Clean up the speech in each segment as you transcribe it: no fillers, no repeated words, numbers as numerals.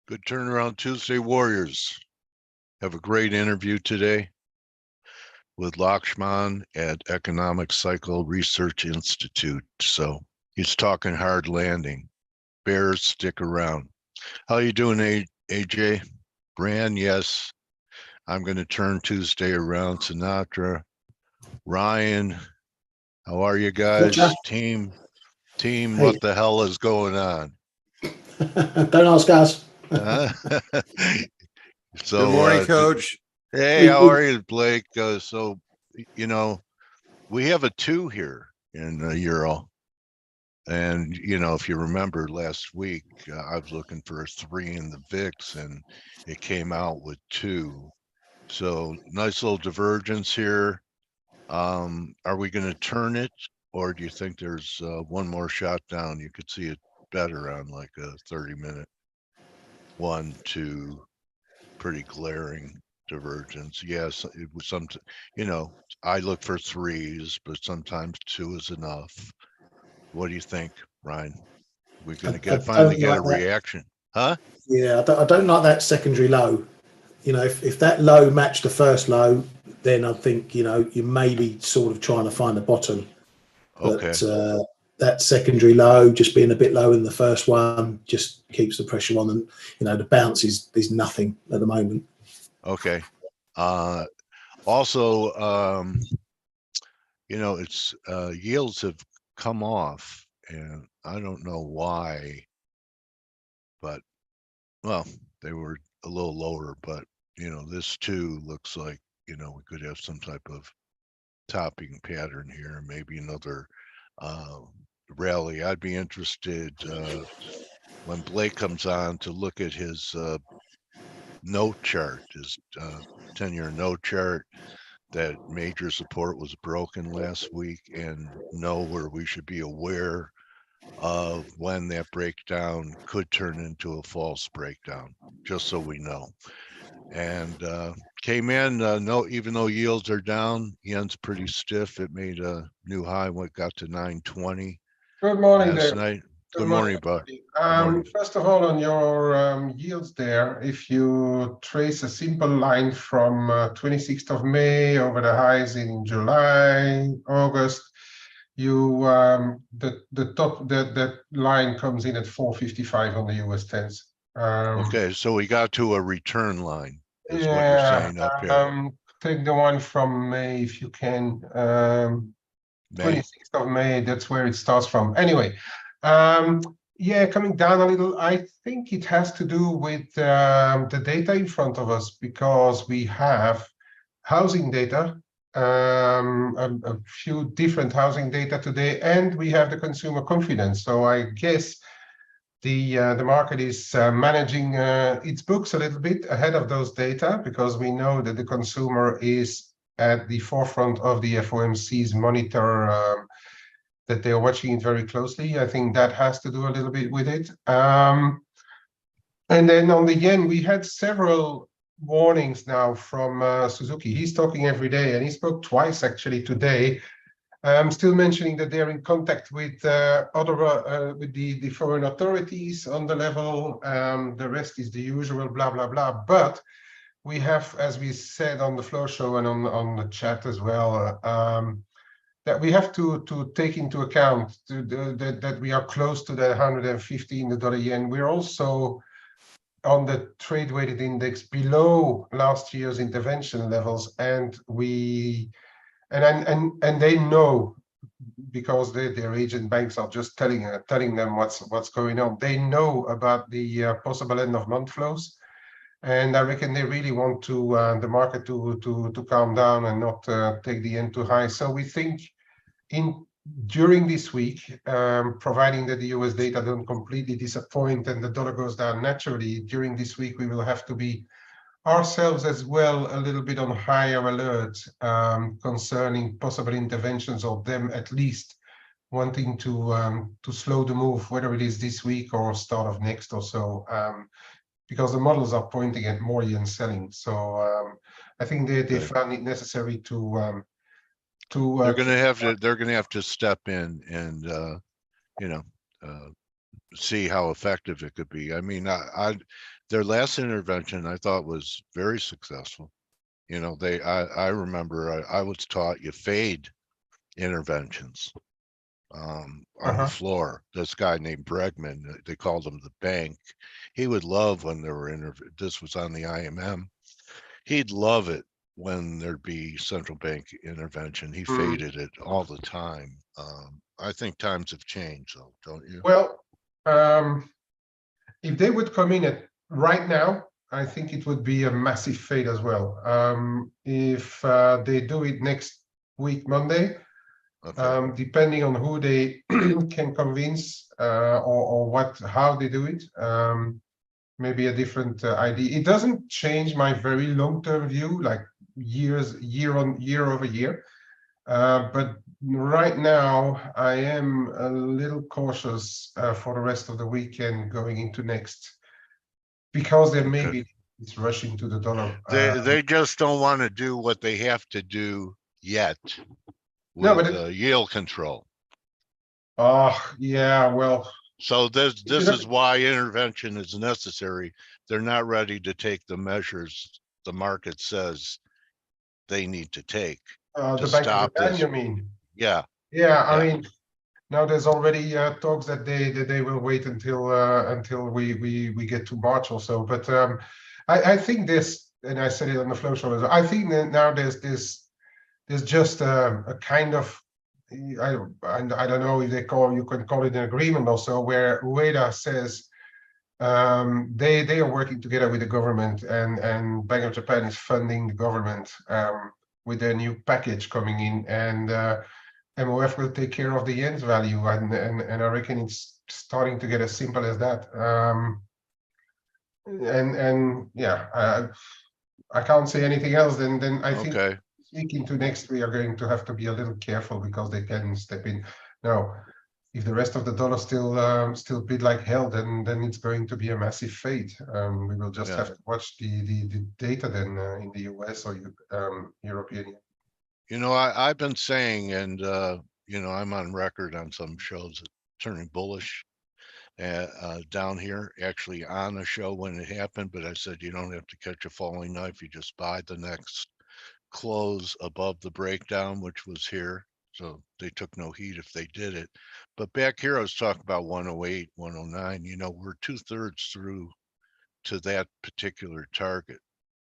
Good turnaround Tuesday, Warriors. Have a great interview today with Lakshman at Economic Cycle Research Institute. So he's talking hard landing. Bears, stick around. How you doing, AJ? Brand, yes. I'm going to turn Tuesday around. Sinatra, Ryan, how are you guys? Gotcha. Team, Hey. what the hell is going on? Don't ask us. So, good morning, Coach. Hey, how are you, Blake? So, you know, we have a 2 here in the Euro. And, you know, if you remember last week, I was looking for a 3 in the VIX and it came out with 2. So nice little divergence here. Are we going to turn it, or do you think there's one more shot down? You could see it better on like a 30-minute 1, 2, pretty glaring divergence. Yes, it was some, you know, I look for 3s, but sometimes 2 is enough. What do you think, Ryan? We're going to finally get a reaction, huh? Yeah, I don't like that secondary low. You know, if that low matched the first low, then I think, you know, you may be sort of trying to find a bottom. Okay. But that secondary low, just being a bit low in the first one, just keeps the pressure on, and you know the bounce is nothing at the moment. Okay. Also, you know, it's yields have come off, and I don't know why, but well, they were a little lower, but you know, this too looks like, you know, we could have some type of topping pattern here, maybe another rally. I'd be interested when Blake comes on to look at his note chart, his 10-year note chart. That major support was broken last week, and know where we should be aware of when that breakdown could turn into a false breakdown, just so we know. And Kman, no, even though yields are down, yen's pretty stiff. It made a new high when it got to 920. Good morning, last Dale. night. Good morning, Buck. First of all, on your yields there, if you trace a simple line from 26th of May over the highs in July, August, you the top that line comes in at 455 on the US 10s. Okay, so we got to a return line, is what you're saying up here. Take the one from May if you can. 26th of May, that's where it starts from. Anyway, yeah, coming down a little. I think it has to do with the data in front of us, because we have housing data, a few different housing data today, and we have the consumer confidence. So I guess the market is managing its books a little bit ahead of those data, because we know that the consumer is at the forefront of the FOMC's monitor, that they are watching it very closely. I think that has to do a little bit with it. And then on the yen, we had several warnings now from Suzuki. He's talking every day, and he spoke twice actually today. Still mentioning that they're in contact with with the foreign authorities on the level. The rest is the usual blah blah blah. But we have, as we said on the flow show and on the chat as well, that we have to take into account that we are close to the 115 the dollar yen. We're also on the trade weighted index below last year's intervention levels, and they know, because their agent banks are just telling them what's going on. They know about the possible end of month flows. And I reckon they really want the market to calm down and not take the yen too high. So we think during this week, providing that the US data don't completely disappoint and the dollar goes down naturally, during this week we will have to be ourselves as well a little bit on higher alert concerning possible interventions, or them at least wanting to slow the move, whether it is this week or start of next or so. Because the models are pointing at more yen selling, so I think they found it necessary to. They're going to have to step in and you know, see how effective it could be. I mean, their last intervention I thought was very successful. You know, I remember I was taught you fade interventions on the floor. This guy named Bregman, they called him the bank. He would love when there were this was on the IMM. He'd love it when there'd be central bank intervention. He faded it all the time. I think times have changed, though, don't you? Well, if they would come in at right now, I think it would be a massive fade as well. If they do it next week, Monday, Okay. depending on who they can convince or how they do it, maybe a different idea. It doesn't change my very long-term view, like year over year. But right now, I am a little cautious for the rest of the weekend going into next, because there may be this rushing to the dollar. They just don't want to do what they have to do yet No, with but yield control. yeah, well. So this is why intervention is necessary. They're not ready to take the measures the market says they need to take to The Bank of stop Japan, this. you mean? Yeah. Yeah, I mean, now there's already talks that they will wait until we get to March or so. But I think this, and I said it on the flow show as well, I think that now there's just a kind of, I don't know if you can call it an agreement also, where UEDA says they are working together with the government, and Bank of Japan is funding the government with their new package coming in, and MOF will take care of the yen's value, and I reckon it's starting to get as simple as that. And yeah, I can't say anything else. Then I think week into next, we are going to have to be a little careful, because they can step in. Now, if the rest of the dollar still bid like hell, then it's going to be a massive fade. We will just have to watch the data then in the US or European Union. You know, I've been saying, and you know, I'm on record on some shows turning bullish down here, actually on a show when it happened, but I said you don't have to catch a falling knife, you just buy the next close above the breakdown, which was here. So they took no heed if they did it. But back here, I was talking about 108, 109. You know, we're 2/3 through to that particular target.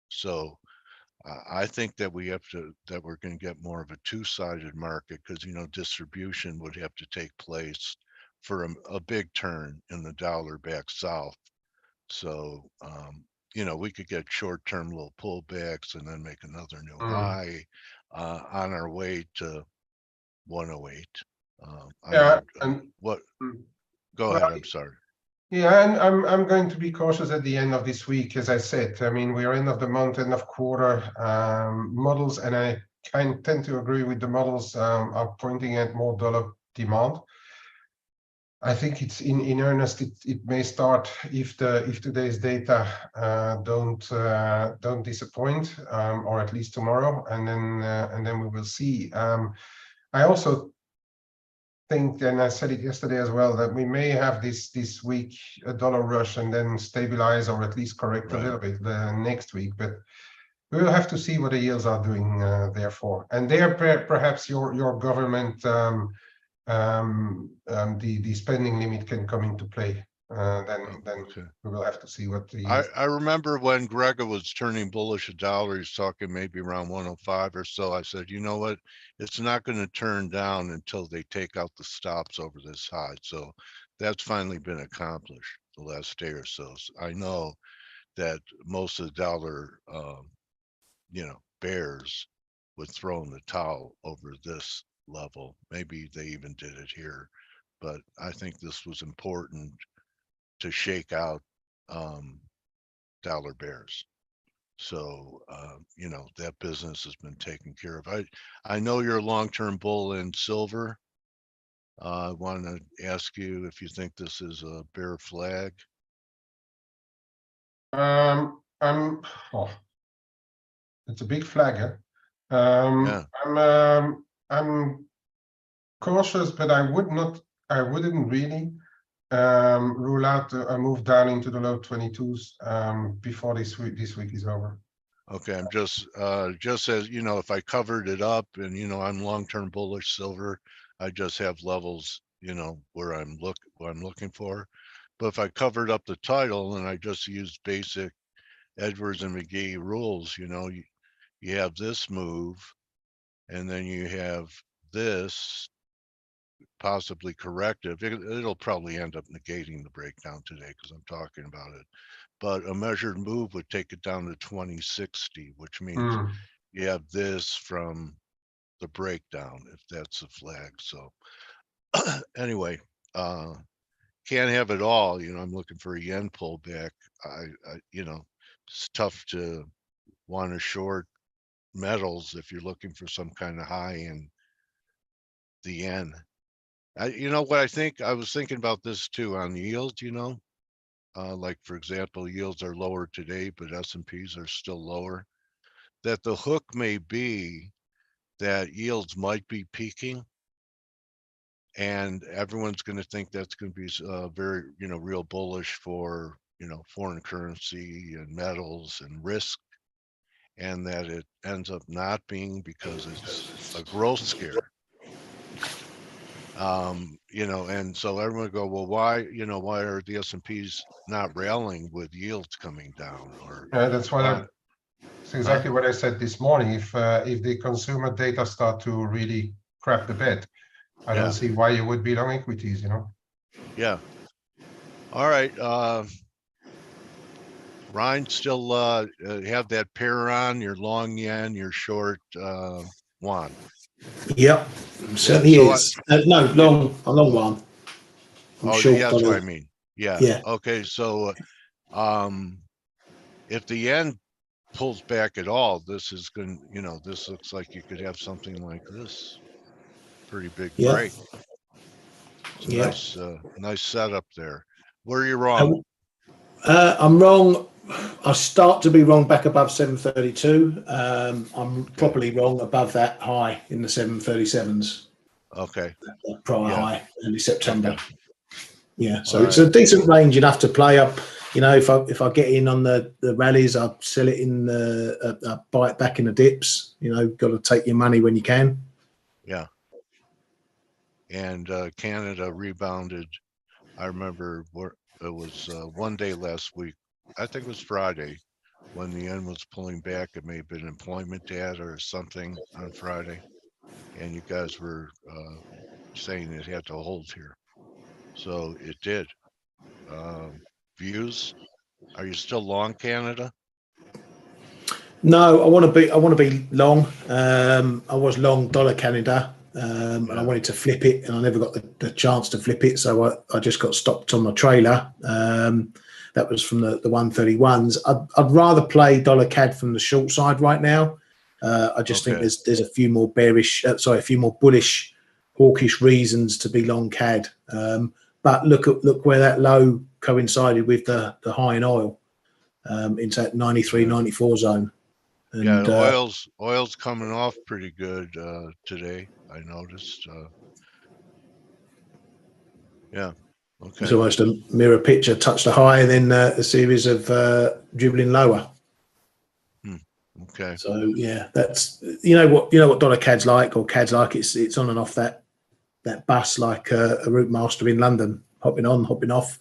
So I think that we're going to get more of a two-sided market, because, you know, distribution would have to take place for a big turn in the dollar back south. So, you know, we could get short-term little pullbacks and then make another new high on our way to 108. Yeah, go ahead, I'm sorry. Yeah, and I'm going to be cautious at the end of this week, as I said. I mean, we are end of the month, end of quarter models, and I tend to agree with the models are pointing at more dollar demand. I think it's in earnest. It may start if today's data don't disappoint, or at least tomorrow, and then we will see. I also think, and I said it yesterday as well, that we may have this week a dollar rush and then stabilize, or at least correct a little bit next week. But we will have to see what the yields are doing therefore. And there perhaps your government the spending limit can come into play. Then we will have to see what the. I remember when Gregor was turning bullish a dollar, he's talking maybe around 105 or so. I said, you know what, it's not going to turn down until they take out the stops over this high. So that's finally been accomplished the last day or so. So I know that most of the dollar, you know, bears would throw in the towel over this level. Maybe they even did it here, but I think this was important to shake out dollar bears. So you know, that business has been taken care of. I know you're a long-term bull in silver. I want to ask you if you think this is a bear flag. It's a big flag. I'm cautious, but I wouldn't really rule out a move down into the low 22s before this week is over. Okay, I'm just as you know, if I covered it up and you know I'm long-term bullish silver, I just have levels, you know, where I'm looking for. But if I covered up the title and I just used basic Edwards and McGee rules, you know, you have this move, and then you have this possibly corrective. It'll probably end up negating the breakdown today because I'm talking about it. But a measured move would take it down to 2060, which means you have this from the breakdown, if that's a flag. So anyway, can't have it all. You know, I'm looking for a yen pullback. I you know, it's tough to want to short metals if you're looking for some kind of high in the yen. You know what I think? I was thinking about this too on yields, you know, like for example, yields are lower today, but S&Ps are still lower. That the hook may be that yields might be peaking, and everyone's going to think that's going to be very, you know, real bullish for, you know, foreign currency and metals and risk, and that it ends up not being because it's a growth scare. You know, and so everyone go, well, why, you know, why are the S&Ps not railing with yields coming down? Or That's what it's exactly what I said this morning. If the consumer data start to really crap the bed, I don't see why you would be long equities, you know. Yeah. All right. Ryan, still have that pair on, your long yen, your short yuan. Yep, certainly so is. No, a long one. I'm short yeah, that's what I mean. Yeah. Yeah. Okay. So if the yen pulls back at all, this is going to, you know, this looks like you could have something like this. Pretty big break. It's a nice, nice setup there. Where are you wrong? I'm wrong. I start to be wrong back above 732. I'm properly wrong above that high in the 737s. Okay. That prior high, early September. Okay. Yeah, so it's a decent range enough to play up. You know, if I get in on the rallies, I'll sell it in the buy it back in the dips. You know, got to take your money when you can. Yeah. And Canada rebounded. I remember it was one day last week. I think it was Friday when the yen was pulling back. It may have been employment data or something on Friday, and you guys were saying it had to hold here. So it did. Views? Are you still long Canada? No, I want to be long. I was long dollar Canada, and I wanted to flip it, and I never got the chance to flip it, so I just got stopped on my trailer. That was from the 131s. I'd rather play dollar CAD from the short side right now. I just think there's a few more a few more bullish, hawkish reasons to be long CAD. But look where that low coincided with the high in oil, into that 93, 94 zone. And, yeah, oil's coming off pretty good today, I noticed. Yeah. Okay. It's almost a mirror picture. Touched a high and then a series of dribbling lower. Okay. So yeah, that's you know what dollar CAD's like, or CAD's like. It's on and off that bus like a route master in London, hopping on, hopping off.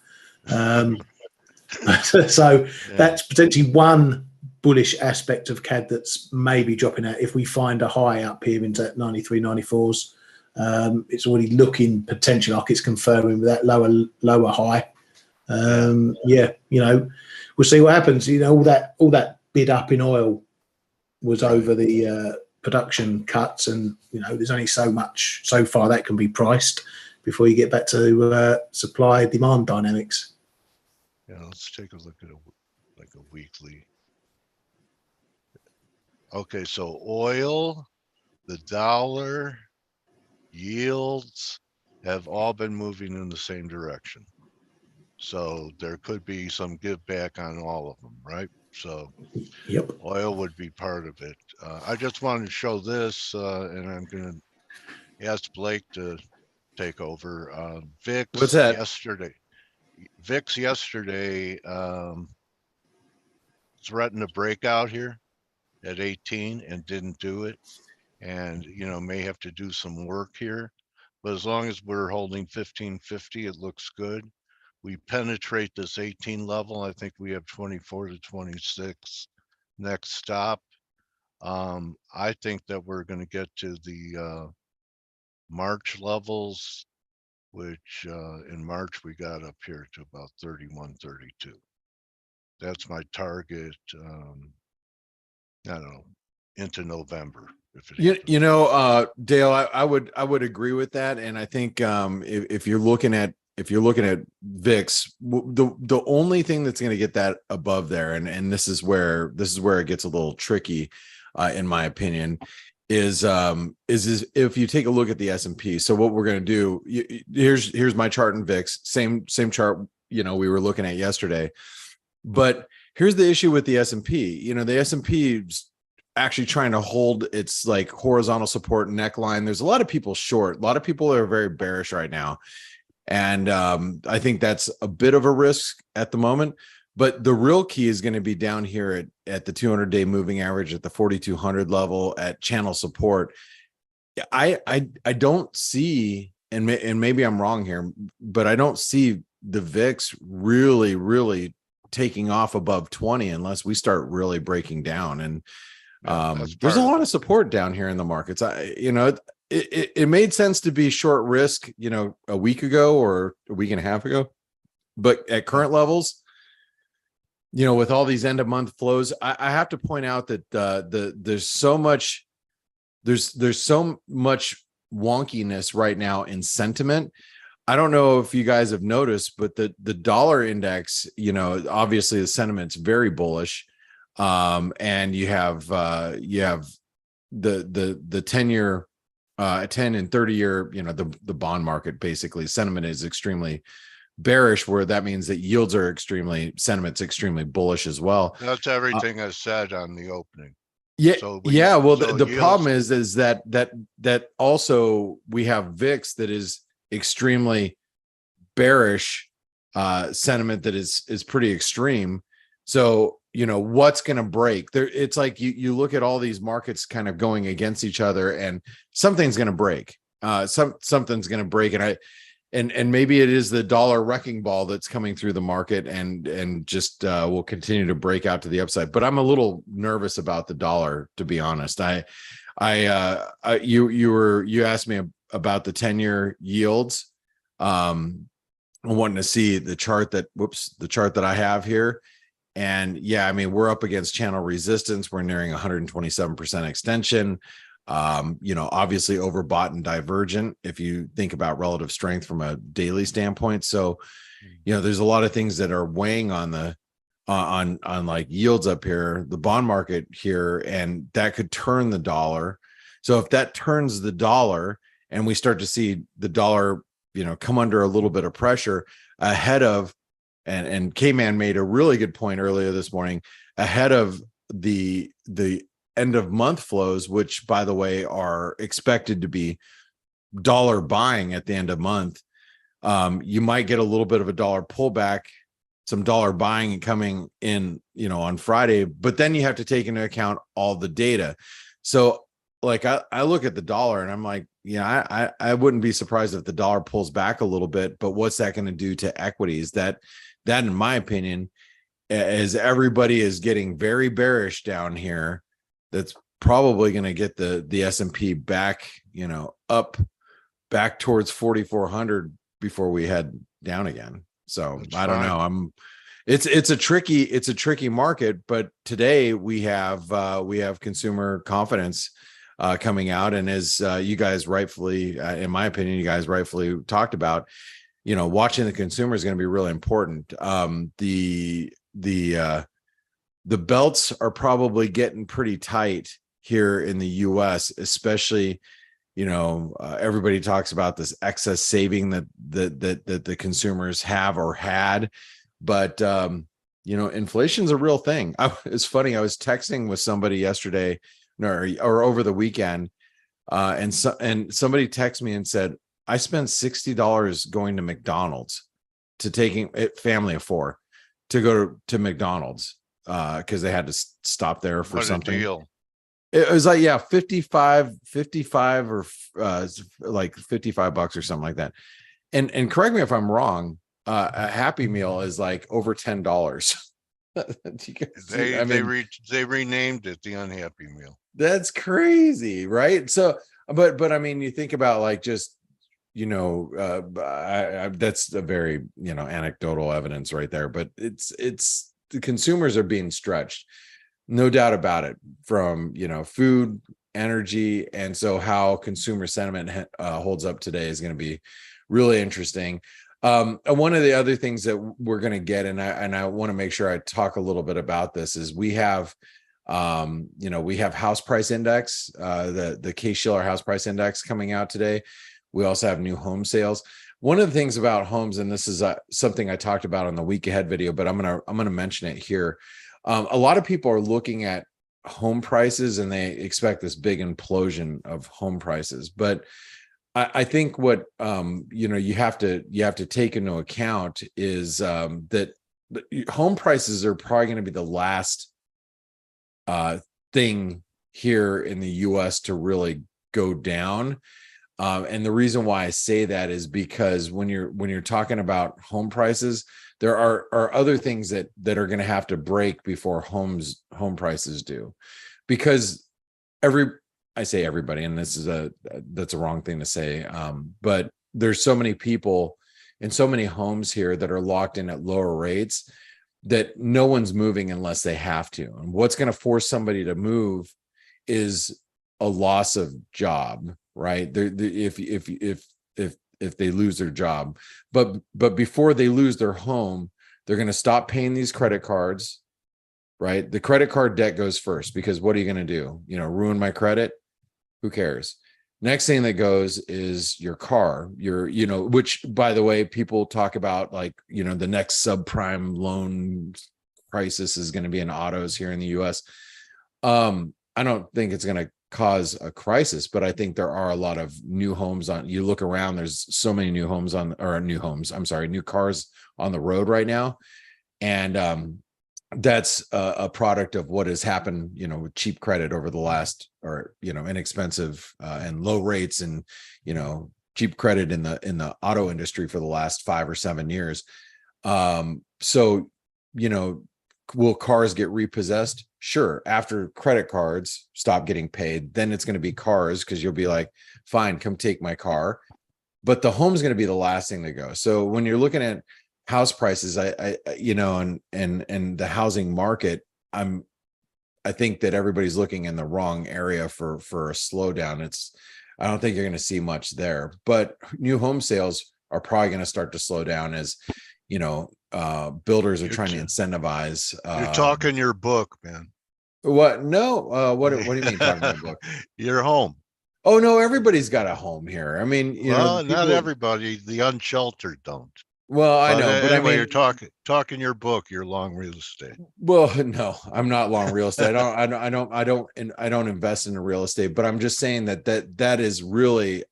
So that's potentially one bullish aspect of CAD that's maybe dropping out. If we find a high up here into 93, 94s, it's already looking potentially like it's confirming with that lower high. Yeah, you know, we'll see what happens. You know, all that bid up in oil was over the production cuts, and you know, there's only so far that can be priced before you get back to supply demand dynamics. Yeah, let's take a look at a weekly. Okay, so oil, the dollar, yields have all been moving in the same direction. So there could be some give back on all of them, right? So oil would be part of it. I just wanted to show this, and I'm going to ask Blake to take over. VIX What's that? yesterday. VIX yesterday threatened a breakout here at 18 and didn't do it. And, may have to do some work here. But as long as we're holding 1550, it looks good. We penetrate this 18 level. I think we have 24 to 26 next stop. I think that we're going to get to the March levels, which in March we got up here to about 31, 32. That's my target. I don't know, into November. If it happens. Dale, I would agree with that, and I think if you're looking at VIX, the only thing that's going to get that above there, and this is where it gets a little tricky, in my opinion, is if you take a look at the S&P. So what we're going to do, here's my chart in VIX, same chart we were looking at yesterday, but here's the issue with the S&P. The S&P actually trying to hold its like horizontal support neckline. There's a lot of people short. A lot of people are very bearish right now. And I think that's a bit of a risk at the moment. But the real key is going to be down here at the 200-day moving average at the 4,200 level at channel support. I don't see, and maybe I'm wrong here, but I don't see the VIX really taking off above 20 unless we start really breaking down. And there's a lot of support down here in the markets. It made sense to be short risk, a week ago or a week and a half ago, but at current levels, with all these end of month flows, I have to point out that there's so much wonkiness right now in sentiment. I don't know if you guys have noticed, but the dollar index, obviously the sentiment's very bullish. And you have the 10-year, 10 and 30-year, the bond market, basically sentiment is extremely bearish, where that means that sentiment's extremely bullish as well. That's everything I said on the opening. Yeah. So the problem is that also we have VIX that is extremely bearish, sentiment that is pretty extreme. So, what's going to break there? It's like you look at all these markets kind of going against each other, and something's going to break. Something's going to break. And maybe it is the dollar wrecking ball that's coming through the market and just will continue to break out to the upside. But I'm a little nervous about the dollar, to be honest. You asked me about the 10-year yields. I'm wanting to see the chart that I have here. And yeah, we're up against channel resistance. We're nearing 127% extension. Obviously overbought and divergent if you think about relative strength from a daily standpoint. So, there's a lot of things that are weighing on the on like yields up here, the bond market here, and that could turn the dollar. So if that turns the dollar and we start to see the dollar, come under a little bit of pressure ahead of, and Kman made a really good point earlier this morning, ahead of the end of month flows, which by the way are expected to be dollar buying at the end of month. You might get a little bit of a dollar pullback, some dollar buying coming in, on Friday, but then you have to take into account all the data. So like I look at the dollar and I'm like, I wouldn't be surprised if the dollar pulls back a little bit, but what's that going to do to equities? That in my opinion, as everybody is getting very bearish down here, that's probably going to get the S&P back, up back towards 4,400 before we head down again. So that's I don't know. It's a tricky market, but today we have consumer confidence coming out, and as you guys rightfully, in my opinion, you guys rightfully talked about, watching the consumer is going to be really important. The belts are probably getting pretty tight here in the US, especially, everybody talks about this excess saving that the consumers have or had, but inflation's a real thing. It's funny. I was texting with somebody yesterday or over the weekend, and somebody texted me and said, I spent $60 going to McDonald's. to taking it, family of 4, to go to McDonald's because they had to stop there for What a something. deal. It was like, yeah, 55 or like $55 or something like that. And correct me if I'm wrong, a Happy Meal is like over $10. They renamed it the Unhappy Meal. That's crazy, right? So, but I mean, you think about like just, that's a very, anecdotal evidence right there, but it's the consumers are being stretched, no doubt about it, from, food, energy. And so how consumer sentiment holds up today is going to be really interesting. And one of the other things that we're going to get, and I want to make sure I talk a little bit about this, is we have, we have house price index, the Case-Shiller house price index coming out today. We also have new home sales. One of the things about homes, and this is something I talked about on the week ahead video, but I'm gonna mention it here. A lot of people are looking at home prices and they expect this big implosion of home prices, but I think what you have to take into account is that home prices are probably going to be the last thing here in the U.S. to really go down. And the reason why I say that is because when you're talking about home prices, there are other things that are going to have to break before home prices do, because I say everybody, and that's a wrong thing to say, but there's so many people and so many homes here that are locked in at lower rates that no one's moving unless they have to. And what's going to force somebody to move is a loss of job, right? If they lose their job, but before they lose their home, they're going to stop paying these credit cards, right? The credit card debt goes first, because what are you going to do? Ruin my credit? Who cares? Next thing that goes is your car, which, by the way, people talk about, like, the next subprime loan crisis is going to be in autos here in the US. I don't think it's going to cause a crisis, but I think there are a lot of new homes you look around, there's so many new cars on the road right now. And that's a product of what has happened, with cheap credit over the last, or, inexpensive and low rates, and, cheap credit in the auto industry for the last 5 or 7 years. So, will cars get repossessed? Sure. After credit cards stop getting paid, then it's going to be cars, because you'll be like, fine, come take my car. But the home's going to be the last thing to go. So when you're looking at house prices, and the housing market, I think that everybody's looking in the wrong area for a slowdown. I don't think you're going to see much there, but new home sales are probably going to start to slow down as, builders are trying to incentivize. You're talking your book, man. What? No. What do you mean talking my book? Your home. Oh, no, everybody's got a home here. I mean, not everybody. The unsheltered don't. Well, I know, but anyway, I mean, you're talking your book. You're long real estate. Well, no, I'm not long real estate. I don't invest in real estate. But I'm just saying that is really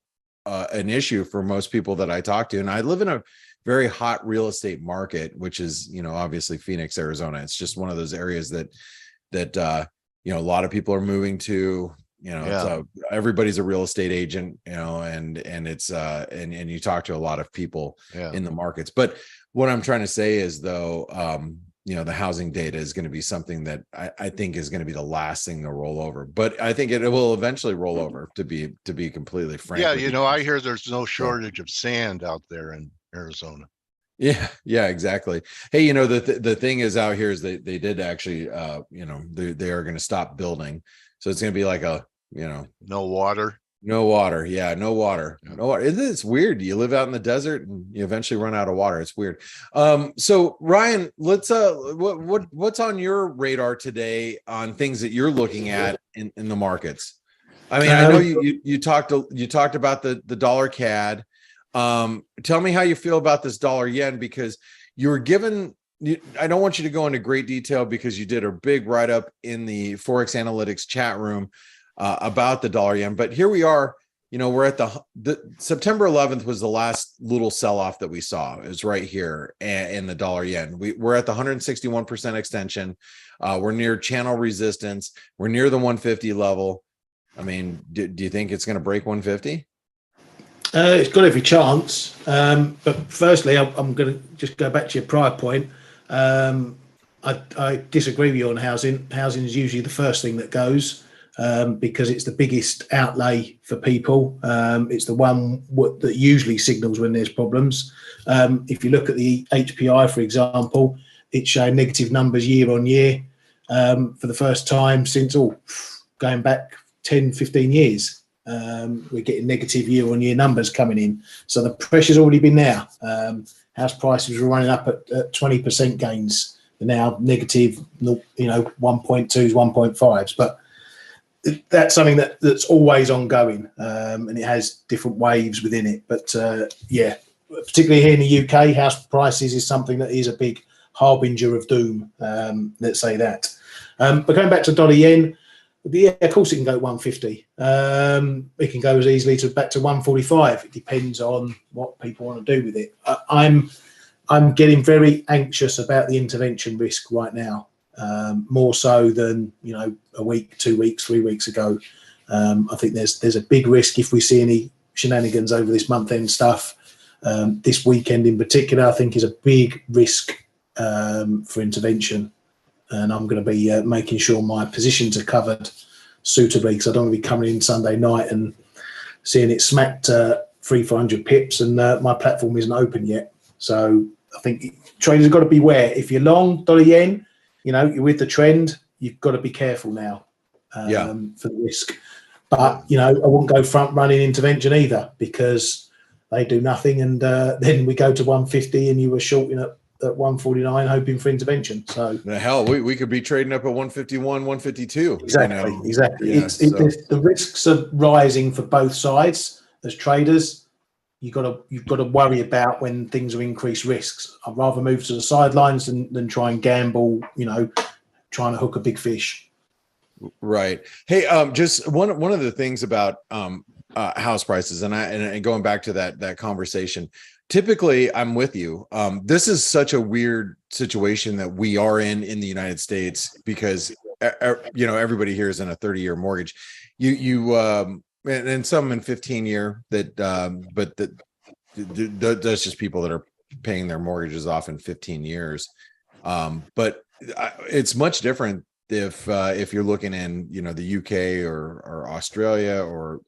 an issue for most people that I talk to. And I live in a very hot real estate market, which is, obviously Phoenix, Arizona. It's just one of those areas that a lot of people are moving to. So everybody's a real estate agent, and it's and you talk to a lot of people in the markets. But what I'm trying to say is, though, the housing data is going to be something that I think is going to be the last thing to roll over. But I think it will eventually roll over, to be completely frank. Yeah, I hear there's no shortage of sand out there in Arizona. Yeah, exactly. Hey, the thing is out here is they did actually they are going to stop building. So it's going to be like no water. Yeah, no water. It's weird. You live out in the desert and you eventually run out of water. It's weird. So Ryan, let's what's on your radar today on things that you're looking at in the markets? I mean, I know you talked about the dollar CAD. Tell me how you feel about this dollar yen, because you were given, I don't want you to go into great detail because you did a big write-up in the ForexAnalytix chat room about the dollar yen, but here we are you know, we're at the September 11th was the last little sell-off that we saw. It was right here in the dollar yen. We're at the 161% extension. We're near channel resistance. We're near the 150 level. I mean, do you think it's going to break 150? It's got every chance. But firstly, I'm going to just go back to your prior point. I disagree with you on housing. Housing is usually the first thing that goes. Because it's the biggest outlay for people. It's the one that usually signals when there's problems. If you look at the HPI, for example, it's showing negative numbers year on year for the first time since going back 10, 15 years. We're getting negative year on year numbers coming in. So the pressure's already been there. House prices were running up at 20% gains. They're now negative, 1.2s, 1.5s. But that's something that's always ongoing, and it has different waves within it. But yeah, particularly here in the UK, house prices is something that is a big harbinger of doom. Let's say that. But going back to dollar yen, yeah, of course it can go 150. It can go as easily back to 145. It depends on what people want to do with it. I'm getting very anxious about the intervention risk right now. More so than a week, 2 weeks, 3 weeks ago. I think there's a big risk if we see any shenanigans over this month-end stuff. This weekend in particular, I think is a big risk for intervention, and I'm going to be making sure my positions are covered suitably because I don't want to be coming in Sunday night and seeing it smacked 300-400 pips and my platform isn't open yet. So I think traders have got to beware. If you're long dollar yen, you're with the trend, you've got to be careful now for the risk. But, I wouldn't go front running intervention either because they do nothing. And then we go to 150 and you were shorting at 149 hoping for intervention. So the hell, we could be trading up at 151, 152. Exactly. Yeah, the risks are rising for both sides as traders. You've got to worry about when things are increased risks. I'd rather move to the sidelines than try and gamble, trying to hook a big fish. Right. Hey, just one of the things about house prices, and going back to that conversation, typically I'm with you. This is such a weird situation that we are in the United States because everybody here is in a 30-year mortgage. And some in 15-year but that's just people that are paying their mortgages off in 15 years. But it's much different if you're looking in the UK or Australia or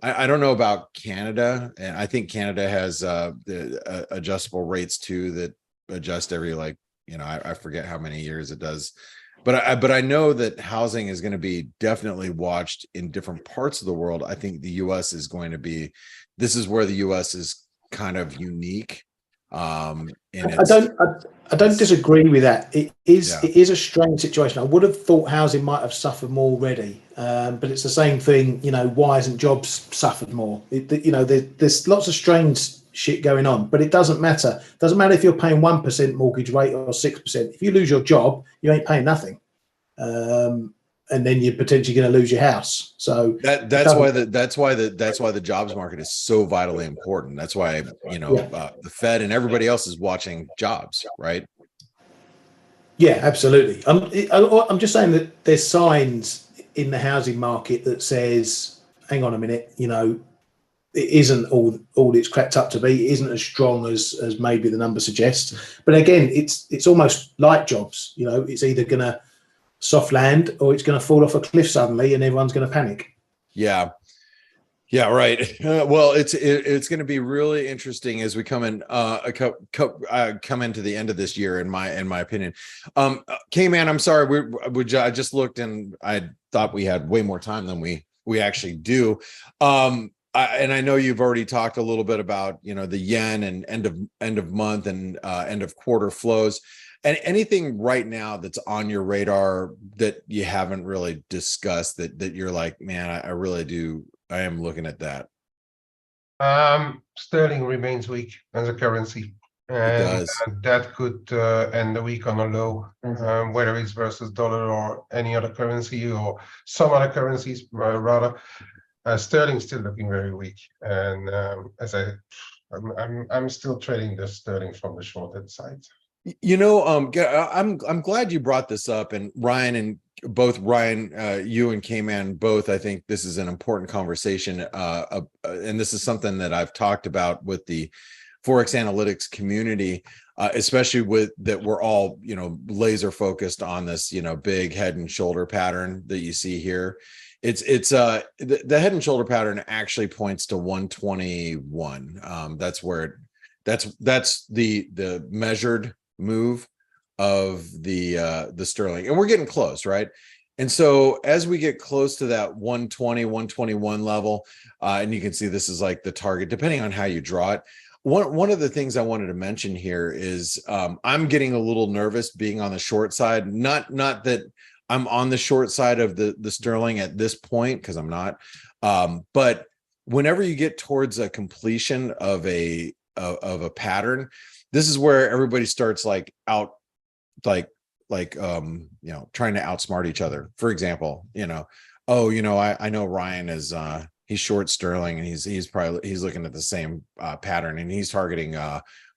I don't know about Canada, and I think Canada has the adjustable rates too that adjust every I forget how many years it does. But I know that housing is going to be definitely watched in different parts of the world. I think the U.S. is going to be. This is where the U.S. is kind of unique. I don't disagree with that. It is a strange situation. I would have thought housing might have suffered more already, but it's the same thing. Why hasn't jobs suffered more? There's lots of strange shit going on, but it doesn't matter. It doesn't matter if you're paying 1% mortgage rate or 6%. If you lose your job, you ain't paying nothing, and then you're potentially going to lose your house. So that's why the jobs market is so vitally important. That's why the Fed and everybody else is watching jobs, right? Yeah, absolutely. I'm just saying that there's signs in the housing market that says, hang on a minute, it isn't all it's cracked up to be. It isn't as strong as maybe the number suggests. But again, it's almost like jobs. It's either going to soft land or it's going to fall off a cliff suddenly and everyone's going to panic. Yeah, right. Well, it's going to be really interesting as we come into the end of this year, in my opinion. Kman, I'm sorry, I just looked and I thought we had way more time than we actually do. And I know you've already talked a little bit about the yen and end of month and end of quarter flows. And anything right now that's on your radar that you haven't really discussed that you're like, man, I am looking at that. Sterling remains weak as a currency, and that could end the week on a low, whether it's versus dollar or any other currency or some other currencies rather. Sterling's still looking very weak, and I'm still trading the sterling from the shorted side. You know, I'm glad you brought this up, and Ryan, and both Ryan, you and Kman both. I think this is an important conversation, and this is something that I've talked about with the ForexAnalytix community, especially with that we're all, you know, laser focused on this, you know, big head and shoulder pattern that you see here. It's the head and shoulder pattern actually points to 121. That's where that's the measured move of the sterling, and we're getting close, right? And so as we get close to that 120 121 level, and you can see this is like the target depending on how you draw it. One of the things I wanted to mention here is I'm getting a little nervous being on the short side, not that I'm on the short side of the sterling at this point, because I'm not, but whenever you get towards a completion of a pattern, this is where everybody starts like you know, trying to outsmart each other. For example, you know, oh, you know, I know Ryan is he's short sterling, and he's looking at the same pattern, and he's targeting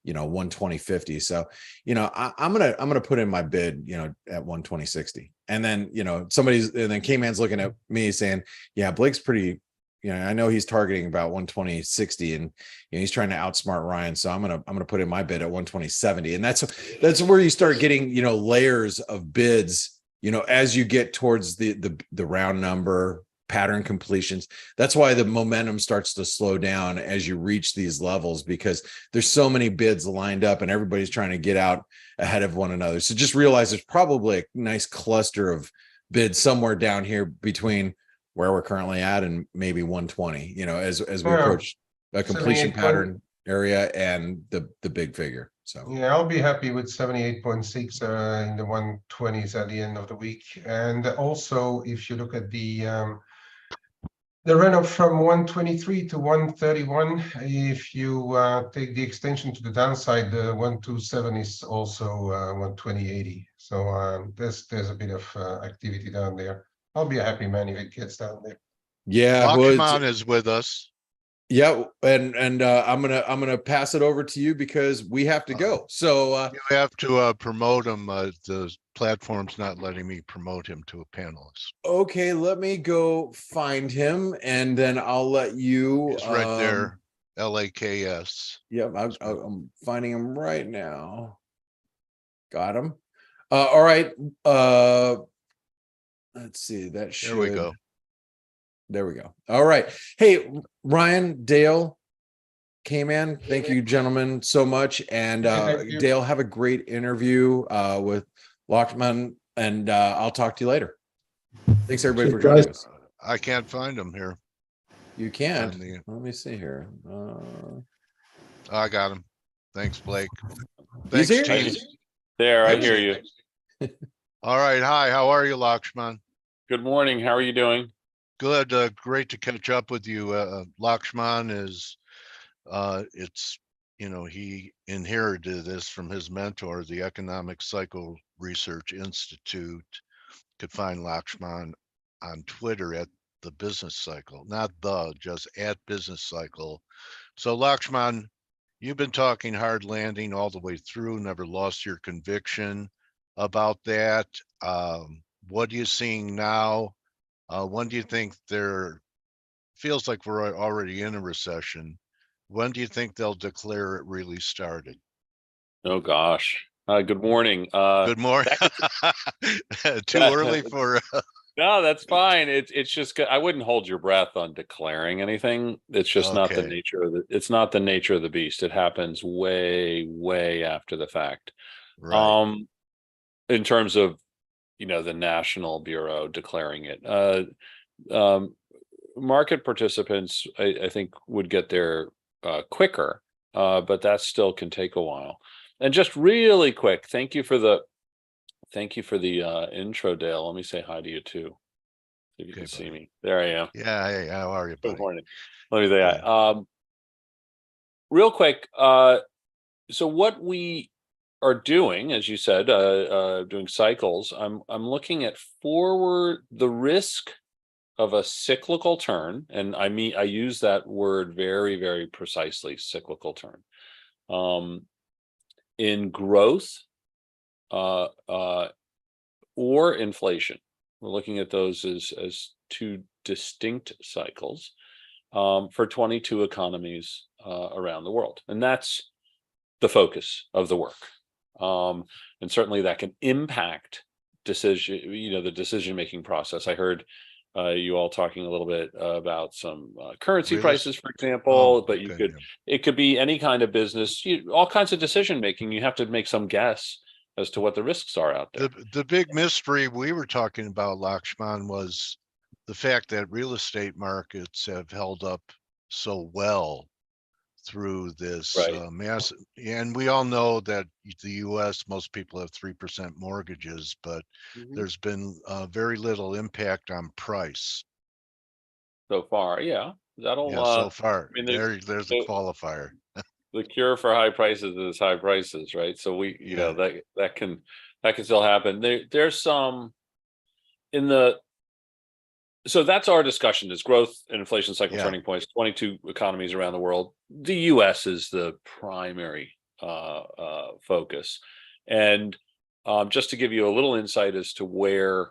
you know, 120.50. So, you know, I'm gonna put in my bid, you know, at 120.60. And then, you know, and then Kman's looking at me saying, yeah, Blake's pretty, you know, I know he's targeting about 120.60, and you know, he's trying to outsmart Ryan. So I'm gonna put in my bid at 120.70. And that's where you start getting, you know, layers of bids, you know, as you get towards the round number pattern completions. That's why the momentum starts to slow down as you reach these levels, because there's so many bids lined up and everybody's trying to get out ahead of one another. So just realize there's probably a nice cluster of bids somewhere down here between where we're currently at and maybe 120, you know, as we approach a completion pattern area and the big figure. So yeah, I'll be happy with 78.6 in the 120s at the end of the week. And also, if you look at the run up from 123 to 131, if you take the extension to the downside, the 127 is also 120.80. So there's a bit of activity down there. I'll be a happy man if it gets down there. yeah, Kman is with us. Yeah, and I'm gonna pass it over to you because we have to go. So you have to promote him. The platform's not letting me promote him to a panelist. Okay, let me go find him, and then I'll let you. He's right there, LAKS. Yep, I'm finding him right now. Got him. All right. Let's see. That should. There we go. There we go. All right. Hey, Ryan, Dale, Kman, thank you, gentlemen, so much. And Dale, have a great interview with Lockman, and I'll talk to you later. Thanks, everybody, for joining us. I can't find him here. You can't. Let me see here. I got him. Thanks, Blake. Thanks, team. There, I hear you. All right. Hi, how are you, Lakshman? Good morning. How are you doing? Good. Great to catch up with you. Lakshman is, it's, you know, he inherited this from his mentor, the Economic Cycle Research Institute. Could find Lakshman on Twitter at the Business Cycle, not just at Business Cycle. So Lakshman, you've been talking hard landing all the way through, never lost your conviction about that. What are you seeing now? When do you think feels like we're already in a recession? When do you think they'll declare it really started? Oh gosh. Good morning. Good morning. Too early for. No, that's fine. It's just I wouldn't hold your breath on declaring anything. It's just not the nature of it's not the nature of the beast. It happens way after the fact. Right. In terms of, you know, the National Bureau declaring it. Market participants, I think, would get there quicker, but that still can take a while. And just really quick, thank you for the intro, Dale. Let me say hi to you too, if you can see me. There I am. Yeah. Hey, how are you, buddy? Good morning. Let me say hi. Real quick. So what we are doing, as you said, doing cycles. I'm looking at the risk of a cyclical turn, and I use that word very, very precisely, cyclical turn, in growth or inflation. We're looking at those as two distinct cycles for 22 economies around the world, and that's the focus of the work. And certainly that can impact the decision-making process. I heard you all talking a little bit about some currency prices, for example, but it could be any kind of business, all kinds of decision-making. You have to make some guess as to what the risks are out there. The big mystery we were talking about, Lakshman, was the fact that real estate markets have held up so well through this massive, and we all know that the US, most people have 3% mortgages, but there's been very little impact on price so far. So far. I mean, there's a qualifier. The cure for high prices is high prices, right? So you know, that can still happen. There's some in the, so that's our discussion, is growth and inflation cycle turning points, 22 economies around the world. The US is the primary focus. And just to give you a little insight as to where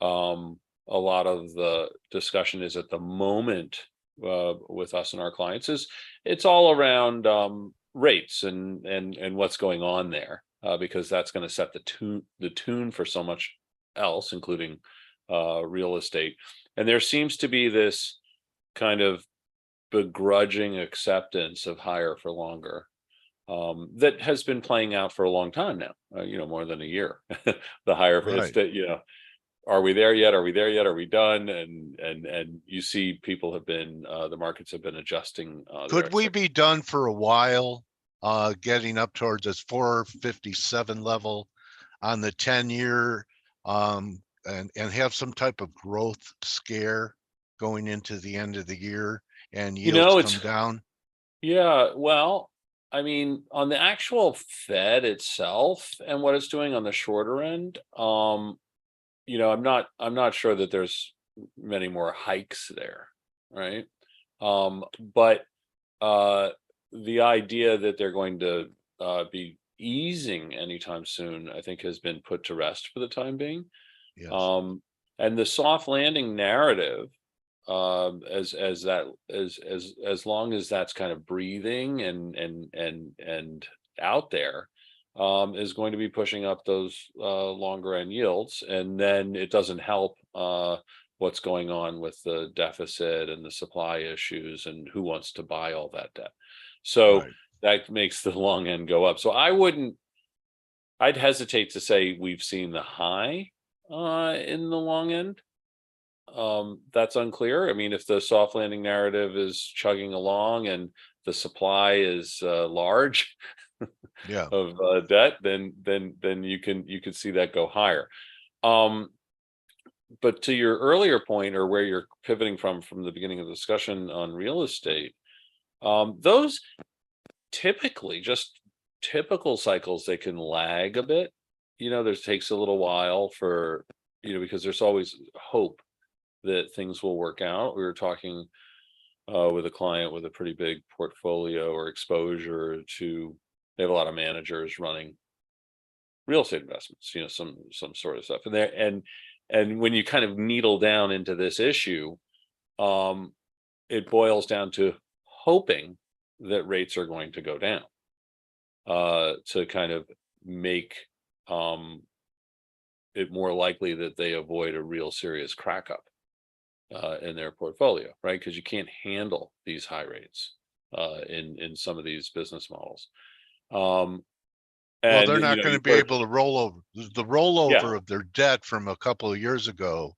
a lot of the discussion is at the moment with us and our clients, is it's all around rates and what's going on there, because that's going to set the tune for so much else, including real estate. And there seems to be this kind of begrudging acceptance of higher for longer that has been playing out for a long time now, more than a year. The higher for are we there yet? Are we there yet? Are we done? And you see people have been, the markets have been adjusting. Could we be done for a while, getting up towards this 457 level on the 10-year, and have some type of growth scare going into the end of the year and yields come down? Yeah, well, I mean, on the actual Fed itself and what it's doing on the shorter end, I'm not sure that there's many more hikes there, right? But the idea that they're going to be easing anytime soon, I think, has been put to rest for the time being. Yes. And the soft landing narrative, as long as that's kind of breathing and out there, is going to be pushing up those longer end yields. And then it doesn't help what's going on with the deficit and the supply issues and who wants to buy all that debt. So that makes the long end go up. So I'd hesitate to say we've seen the high in the long end. That's unclear. I mean, if the soft landing narrative is chugging along and the supply is large of debt, then you can see that go higher. But to your earlier point, or where you're pivoting from the beginning of the discussion on real estate, those typically, just typical cycles, they can lag a bit. There takes a little while for, because there's always hope that things will work out. We were talking with a client with a pretty big portfolio or exposure to, they have a lot of managers running real estate investments, some sort of stuff. And when you kind of needle down into this issue, it boils down to hoping that rates are going to go down to kind of make it more likely that they avoid a real serious crack up in their portfolio, right? Because you can't handle these high rates in some of these business models. Well, they're not going to be able to roll over the rollover of their debt from a couple of years ago.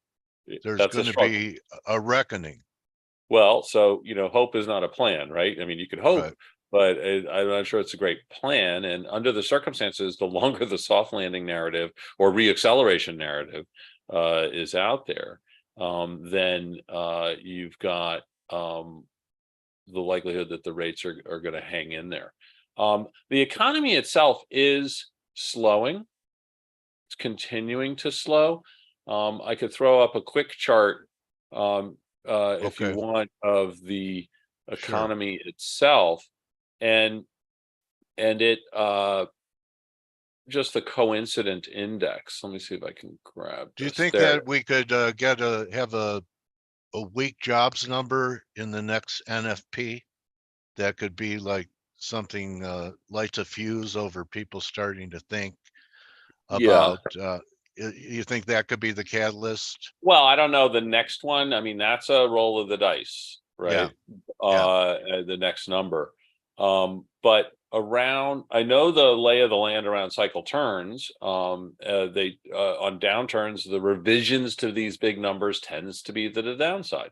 There's going to be a reckoning. Well, so hope is not a plan, right? I mean, you could hope, but I'm not sure it's a great plan. And under the circumstances, the longer the soft landing narrative or reacceleration narrative is out there, then you've got the likelihood that the rates are going to hang in there. The economy itself is slowing. It's continuing to slow. I could throw up a quick chart if you Okay. want, of the Sure. economy itself, and it just the coincident index. Let me see if I can grab Do you this. think There. that we could have a weak jobs number in the next NFP? That could be like something lights a fuse over people starting to think Yeah. about. You think that could be the catalyst? Well, I don't know the next one. I mean, that's a roll of the dice, right? The next number. But around, I know the lay of the land around cycle turns. They on downturns, the revisions to these big numbers tends to be to the downside.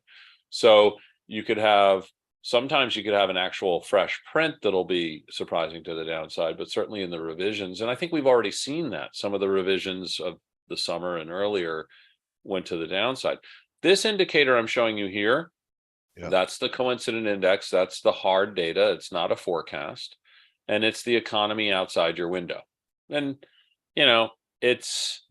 So you could have, sometimes you could have an actual fresh print that'll be surprising to the downside, but certainly in the revisions, and I think we've already seen that some of the revisions of the summer and earlier went to the downside. This indicator I'm showing you here, Yeah. that's the coincident index. That's the hard data. It's not a forecast. And it's the economy outside your window. And, you know, it's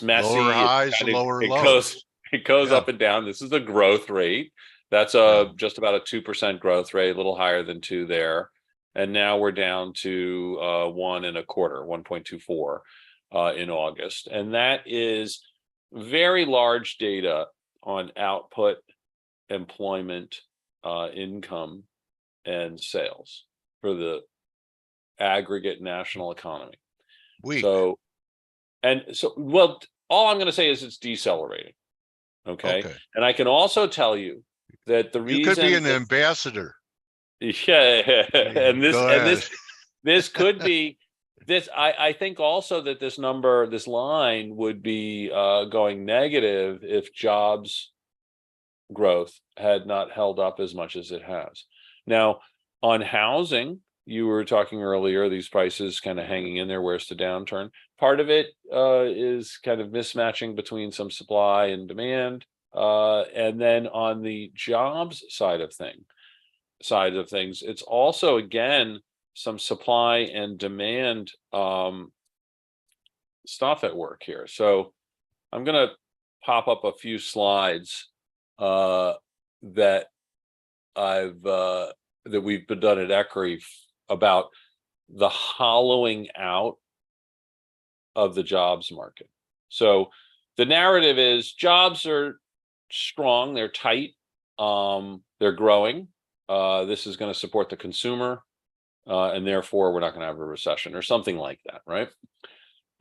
messy. Lower It's highs, kind of, lower it lows. goes Yeah. up and down. This is the growth rate. That's just about a 2% growth rate, a little higher than 2 there. And now we're down to 1.25, 1.24 in August. And that is very large data on output, employment, income, and sales for the aggregate national economy. Weak. So, well, all I'm going to say is it's decelerating. Okay. Okay. And I can also tell you that the You could be reason an ambassador. yeah, and Go ahead. this could be this. I think also that this number, this line would be going negative if jobs growth had not held up as much as it has. Now, on housing, you were talking earlier, these prices kind of hanging in there. Where's the downturn? Part of it is kind of mismatching between some supply and demand. And then on the jobs side of things, it's also, again, some supply and demand stuff at work here. So I'm going to pop up a few slides that we've been done at ECRI about the hollowing out of the jobs market. So the narrative is jobs are strong, they're tight, they're growing. This is going to support the consumer, and therefore we're not going to have a recession or something like that, right?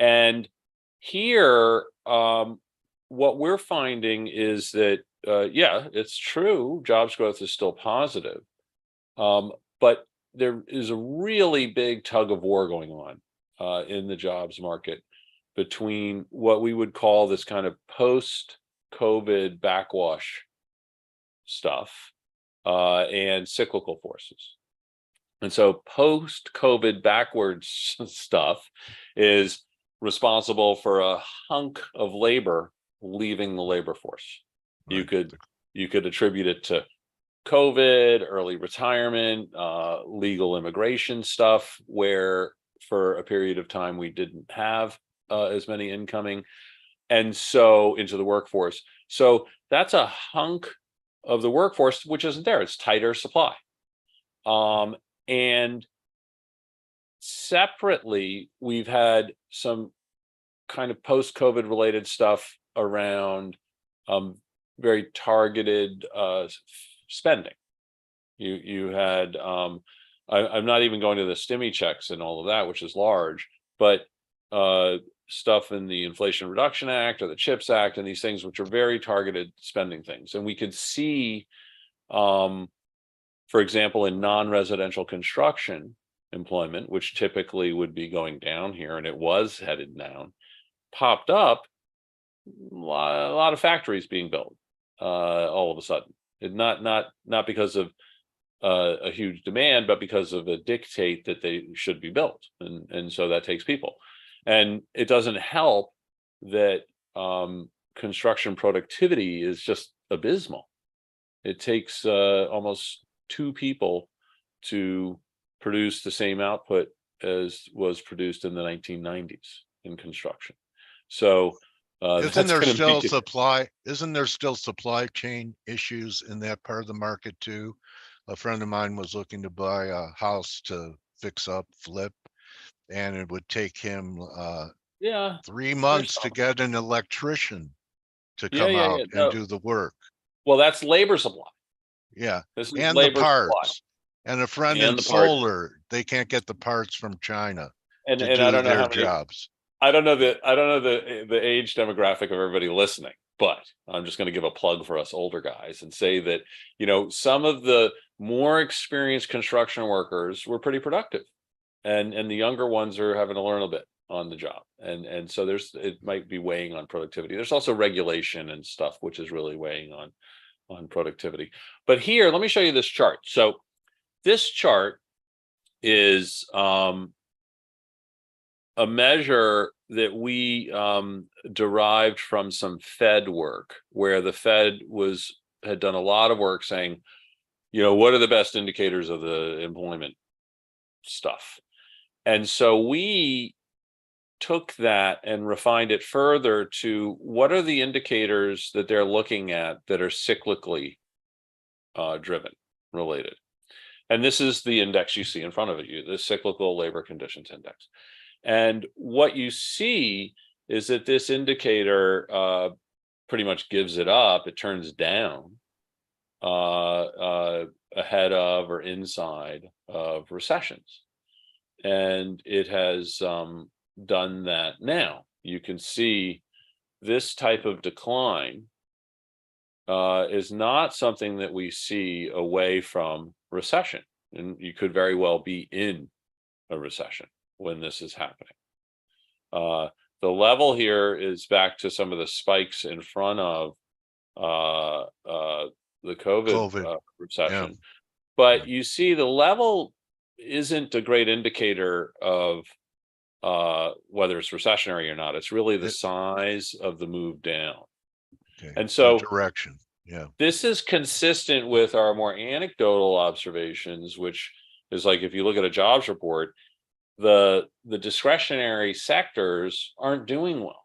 And here, what we're finding is that, yeah, it's true, jobs growth is still positive, but there is a really big tug of war going on in the jobs market between what we would call this kind of post-COVID backwash stuff and cyclical forces. And so post-COVID backwards stuff is responsible for a hunk of labor leaving the labor force. Right. You could attribute it to COVID, early retirement, legal immigration stuff, where for a period of time we didn't have as many incoming, and so into the workforce. So that's a hunk of the workforce which isn't there. It's tighter supply. And separately, we've had some kind of post-COVID related stuff around very targeted spending. You had I'm not even going to the stimmy checks and all of that, which is large, but stuff in the Inflation Reduction Act or the CHIPS Act and these things, which are very targeted spending things. And we could see, for example, in non-residential construction employment, which typically would be going down here, and it was headed down, popped up a lot of factories being built all of a sudden. Not because of a huge demand, but because of a dictate that they should be built, and so that takes people. And it doesn't help that construction productivity is just abysmal. It takes almost 2 people to produce the same output as was produced in the 1990s in construction. So Isn't That's there going to still make it. supply chain issues in that part of the market too? A friend of mine was looking to buy a house to fix up, flip, and it would take him Yeah, 3 there's months to some. get an electrician to Yeah, come yeah, out yeah. and No, do the work. well, that's labor supply. Yeah, This is and the labor supply parts. And a friend in and the parts. solar, they can't get the parts from China And to I do don't know their how many. jobs. I don't know the age demographic of everybody listening, but I'm just going to give a plug for us older guys and say that, you know, some of the more experienced construction workers were pretty productive, and the younger ones are having to learn a bit on the job, and so it might be weighing on productivity. There's also regulation and stuff which is really weighing on productivity. But here, let me show you this chart. So this chart is a measure that we derived from some Fed work, where the Fed had done a lot of work saying, you know, what are the best indicators of the employment stuff? And so we took that and refined it further to what are the indicators that they're looking at that are cyclically driven, related. And this is the index you see in front of you, the Cyclical Labor Conditions Index. And what you see is that this indicator pretty much gives it up. It turns down ahead of or inside of recessions. And it has done that now. You can see this type of decline is not something that we see away from recession. And you could very well be in a recession when this is happening. The level here is back to some of the spikes in front of the COVID recession. Yeah. But you see the level isn't a great indicator of whether it's recessionary or not. It's really the size of the move down. Okay. And so direction. Yeah. this is consistent with our more anecdotal observations, which is like, if you look at a jobs report, the discretionary sectors aren't doing well.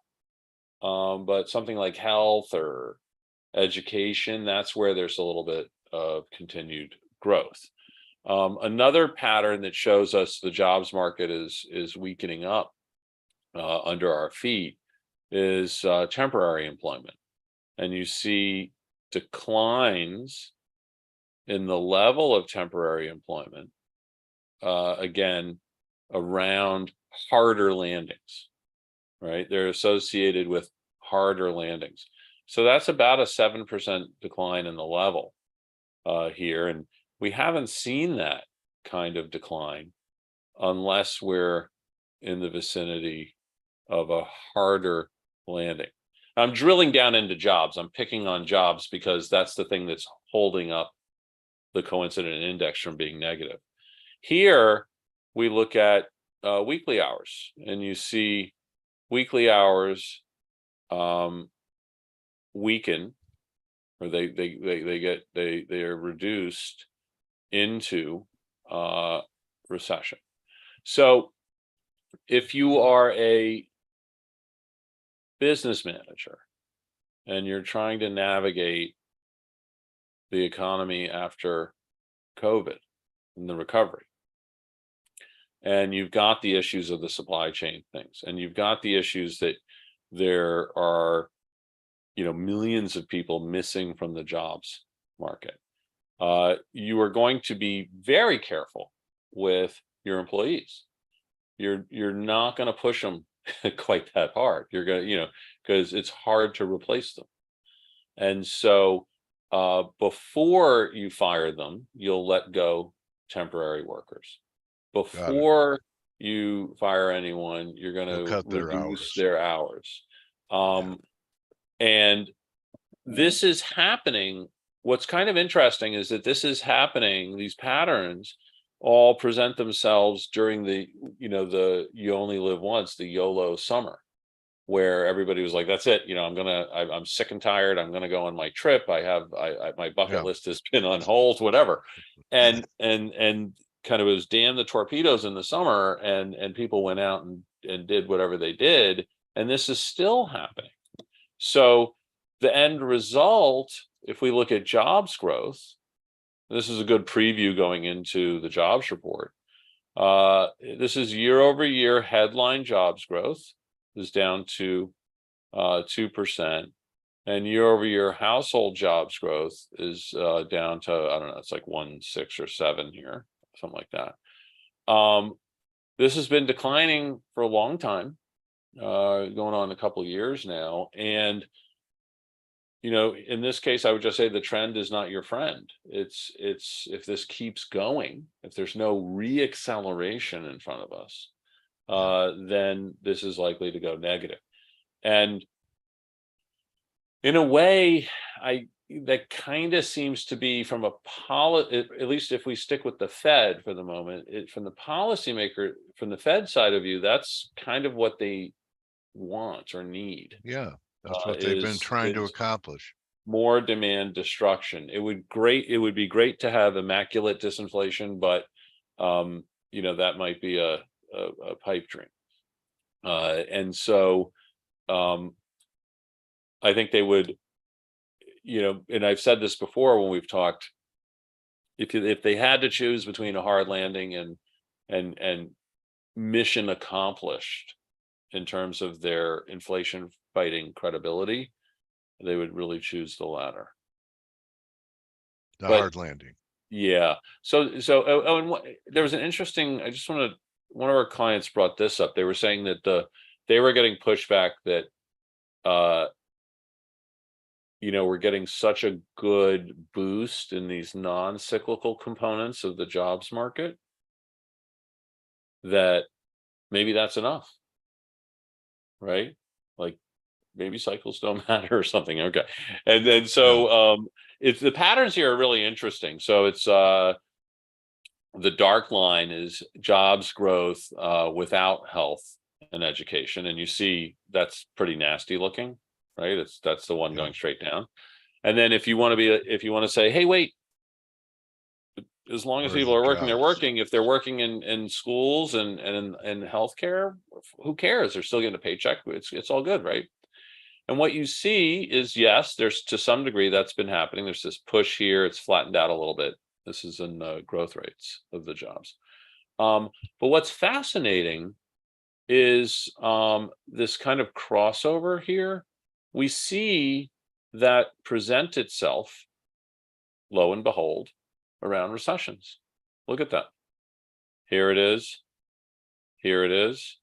But something like health or education, that's where there's a little bit of continued growth. Another pattern that shows us the jobs market is weakening up under our feet is temporary employment. And you see declines in the level of temporary employment, again, around harder landings, right? They're associated with harder landings. So that's about a 7% decline in the level here. And we haven't seen that kind of decline unless we're in the vicinity of a harder landing. I'm drilling down into jobs. I'm picking on jobs because that's the thing that's holding up the coincident index from being negative. Here, we look at weekly hours, and you see weekly hours weaken, or they are reduced into recession. So if you are a business manager and you're trying to navigate the economy after COVID and the recovery, and you've got the issues of the supply chain things, and you've got the issues that there are, you know, millions of people missing from the jobs market, you are going to be very careful with your employees. You're not going to push them quite that hard. You're going to, you know, because it's hard to replace them. And so before you fire them, you'll let go temporary workers. Before you fire anyone, you're going to reduce their hours. And this is happening. What's kind of interesting is that this is happening, these patterns all present themselves during the, you know, the you only live once, the YOLO summer, where everybody was like, that's it, you know, I'm sick and tired, I'm gonna go on my trip, my bucket list has been on hold, whatever. And kind of was damn the torpedoes in the summer, and people went out and did whatever they did, and this is still happening. So the end result, if we look at jobs growth, this is a good preview going into the jobs report. This is year over year headline jobs growth is down to 2%, and year over year household jobs growth is down to, I don't know, it's like 1.6 or 7 here, something like that. This has been declining for a long time, going on a couple of years now, and in this case, I would just say the trend is not your friend. It's if this keeps going, if there's no re-acceleration in front of us, then this is likely to go negative. And in a way, that kind of seems to be from a at least if we stick with the Fed for the moment, from the policymaker, from the Fed side of view, that's kind of what they want or need. Yeah, that's what they've been trying to accomplish. More demand destruction. It would be great to have immaculate disinflation, but that might be a pipe dream. And so I think they would, and I've said this before when we've talked, if they had to choose between a hard landing and mission accomplished in terms of their inflation fighting credibility, they would really choose the latter. Hard landing. Yeah. So and there was an interesting, one of our clients brought this up. They were saying that they were getting pushback that, we're getting such a good boost in these non-cyclical components of the jobs market that maybe that's enough, right? Like maybe cycles don't matter or something. Okay. And then it's the patterns here are really interesting. So it's the dark line is jobs growth without health and education, and you see that's pretty nasty looking, right? That's the one going straight down. And then if you want to say, hey, wait, as long as people are working, they're working. If they're working in schools and healthcare, who cares? They're still getting a paycheck. It's all good, right? And what you see is, yes, there's to some degree that's been happening. There's this push here. It's flattened out a little bit. This is in the growth rates of the jobs. But what's fascinating is this kind of crossover here. We see that present itself, lo and behold, around recessions. Look at that. Here it is. Here it is.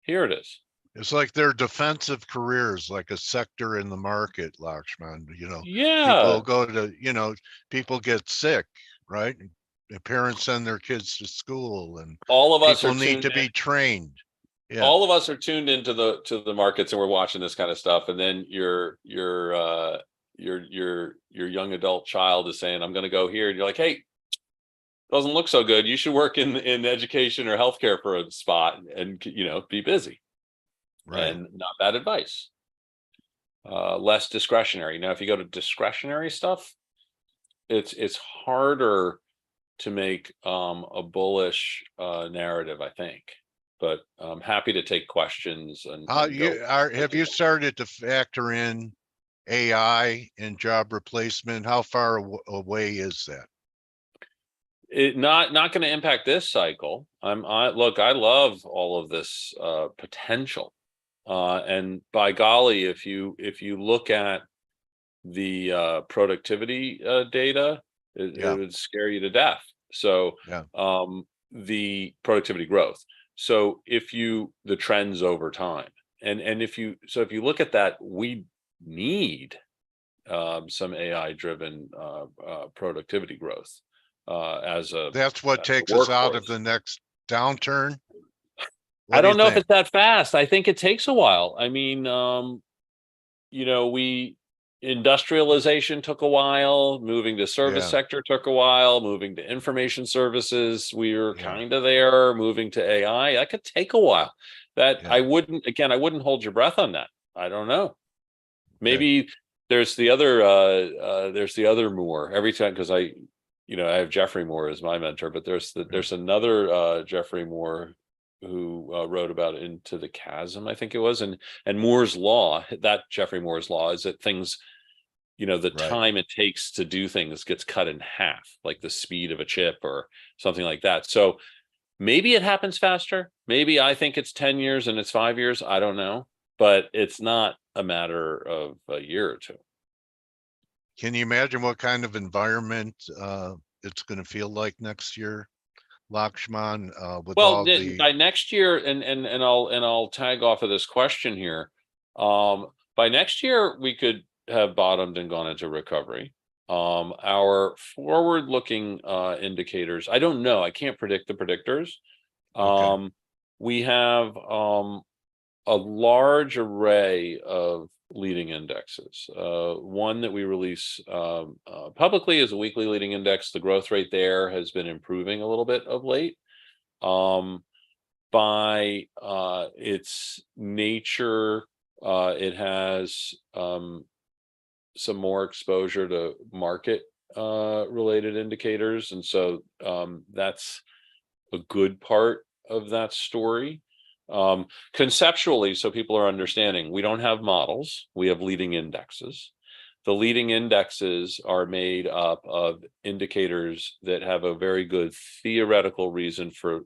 Here it is. It's like their defensive careers, like a sector in the market, Lakshman. Yeah. People go to, people get sick, right? And parents send their kids to school, and all of us people need to be trained. Yeah. All of us are tuned into the markets, and we're watching this kind of stuff. And then your young adult child is saying, "I'm going to go here," and you're like, "Hey, doesn't look so good. You should work in education or healthcare for a spot, and be busy." Right. And not bad advice. Less discretionary. Now, if you go to discretionary stuff, it's harder to make a bullish narrative, I think. But I'm happy to take questions. Have you started to factor in AI and job replacement? How far away is that? It not going to impact this cycle. I love all of this potential. And by golly, if you look at the productivity data, it would scare you to death. So the productivity growth. So the trends over time, and if you look at that, we need some AI driven productivity growth that's what takes us out of the next downturn. I don't know if it's that fast. I think it takes a while. I mean, industrialization took a while, moving to service sector took a while, moving to information services, we were kind of there, moving to AI, that could take a while. I wouldn't hold your breath on that. I don't know. Maybe there's the other Moore every time, because I have Jeffrey Moore as my mentor, but there's another Jeffrey Moore wrote about Into the Chasm, I think it was, and Moore's law, that Geoffrey Moore's law, is that things, the Right. time it takes to do things gets cut in half, like the speed of a chip or something like that. So maybe it happens faster. Maybe I think it's 10 years and it's 5 years. I don't know, but it's not a matter of a year or two. Can you imagine what kind of environment it's going to feel like next year, Lakshman, with Well, all the by next year, and I'll tag off of this question here. By next year, we could have bottomed and gone into recovery. Our forward-looking indicators, I don't know. I can't predict the predictors. Okay. We have a large array of leading indexes. One that we release publicly is a weekly leading index. The growth rate there has been improving a little bit of late. By its nature, it has some more exposure to market related indicators, and so that's a good part of that story. Conceptually, so people are understanding, we don't have models, we have leading indexes. The leading indexes are made up of indicators that have a very good theoretical reason for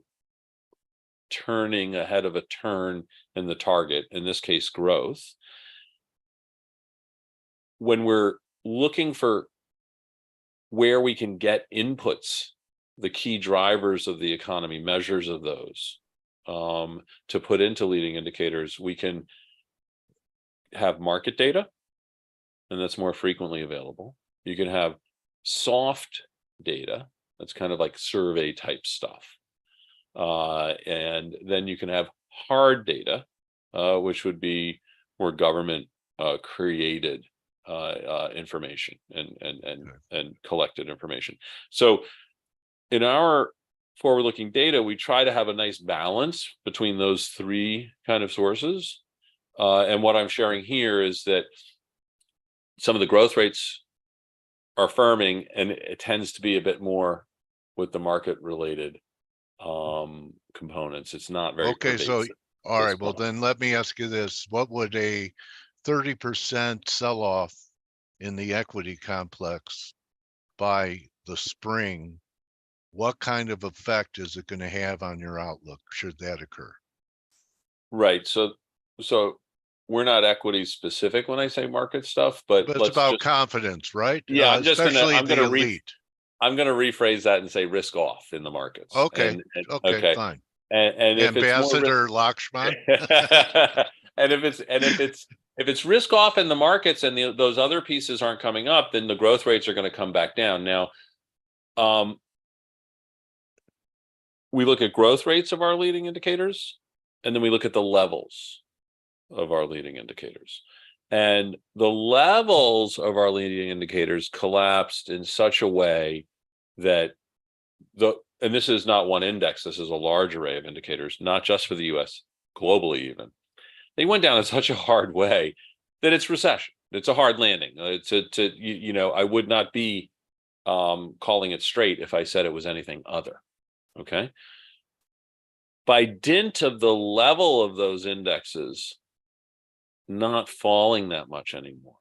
turning ahead of a turn in the target, in this case, growth. When we're looking for where we can get inputs, the key drivers of the economy, measures of those, to put into leading indicators, we can have market data, and that's more frequently available. You can have soft data, that's kind of like survey type stuff. And then you can have hard data, which would be more government created information and collected information. So in our forward-looking data, we try to have a nice balance between those three kind of sources. And what I'm sharing here is that some of the growth rates are firming, and it tends to be a bit more with the market related components. It's not very okay. So pervasive. all right. This Well, one. then let me ask you this: what would a 30% sell-off in the equity complex by the spring? What kind of effect is it going to have on your outlook should that occur? Right. So we're not equity specific when I say market stuff, but But it's let's about just, confidence, right? yeah, I'm Especially gonna the elite. I'm gonna rephrase that and say risk off in the markets. Okay. And Okay, okay. fine. And if it's more Ambassador Lakshman. and if it's risk off in the markets and those other pieces aren't coming up, then the growth rates are going to come back down. Now, we look at growth rates of our leading indicators, and then we look at the levels of our leading indicators. And the levels of our leading indicators collapsed in such a way that and this is not one index, this is a large array of indicators, not just for the US, globally even. They went down in such a hard way that it's recession. It's a hard landing. I would not be calling it straight if I said it was anything other. Okay. By dint of the level of those indexes not falling that much anymore,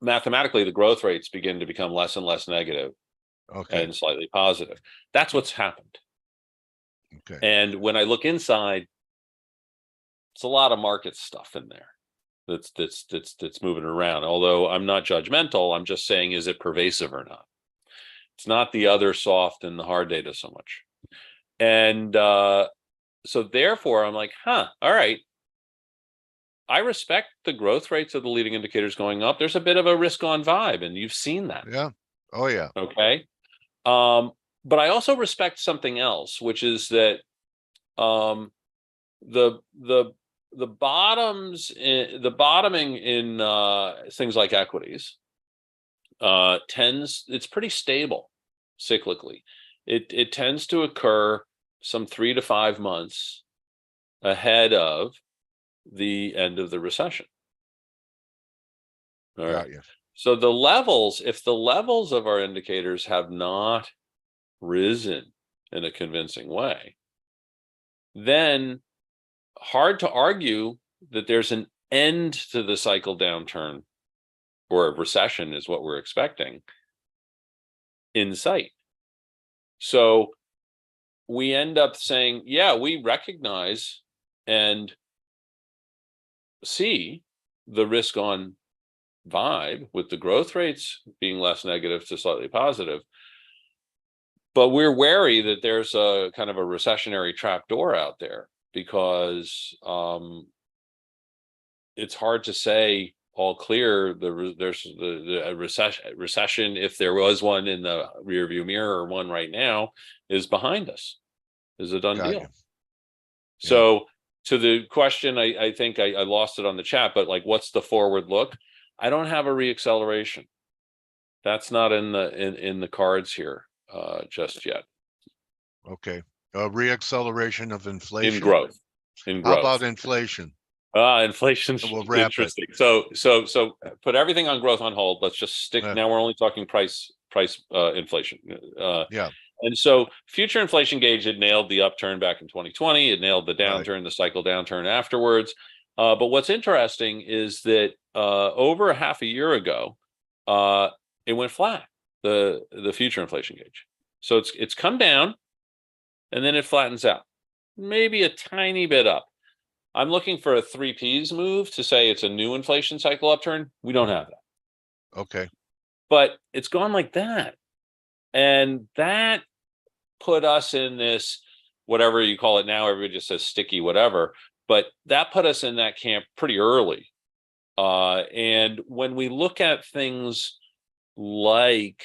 mathematically, the growth rates begin to become less and less negative. Okay. And slightly positive. That's what's happened. Okay. And when I look inside, it's a lot of market stuff in there that's moving around. Although I'm not judgmental, I'm just saying, is it pervasive or not? It's not the other soft and the hard data so much. And so therefore, I'm like, all right. I respect the growth rates of the leading indicators going up. There's a bit of a risk on vibe, and you've seen that. Yeah. Oh, yeah. Okay. But I also respect something else, which is that the bottoming in things like equities it's pretty stable cyclically. It tends to occur some 3 to 5 months ahead of the end of the recession. All right. Yeah. So the levels, if the levels of our indicators have not risen in a convincing way, then hard to argue that there's an end to the cycle downturn, or a recession is what we're expecting, in sight. So we end up saying, yeah, we recognize and see the risk on vibe with the growth rates being less negative to slightly positive, but we're wary that there's a kind of a recessionary trapdoor out there, because it's hard to say all clear there's the recession, if there was one in the rear view mirror, or one right now, is behind us, is a done Got deal. you. So to the question, I think I lost it on the chat, but like, what's the forward look? I don't have a reacceleration. That's not in the cards here just yet. Okay. Reacceleration of inflation. In growth. How about inflation? Inflation's We'll wrap interesting. So put everything on growth on hold. Let's just stick. Now we're only talking price inflation. Yeah. And so future inflation gauge had nailed the upturn back in 2020. It nailed the downturn, the cycle downturn afterwards. But what's interesting is that over a half a year ago, it went flat, the future inflation gauge. So it's come down, and then it flattens out, maybe a tiny bit up. I'm looking for a 3Ps move to say it's a new inflation cycle upturn. We don't have that. Okay. But it's gone like that. And that put us in this, whatever you call it now, everybody just says sticky, whatever. But that put us in that camp pretty early. And when we look at things like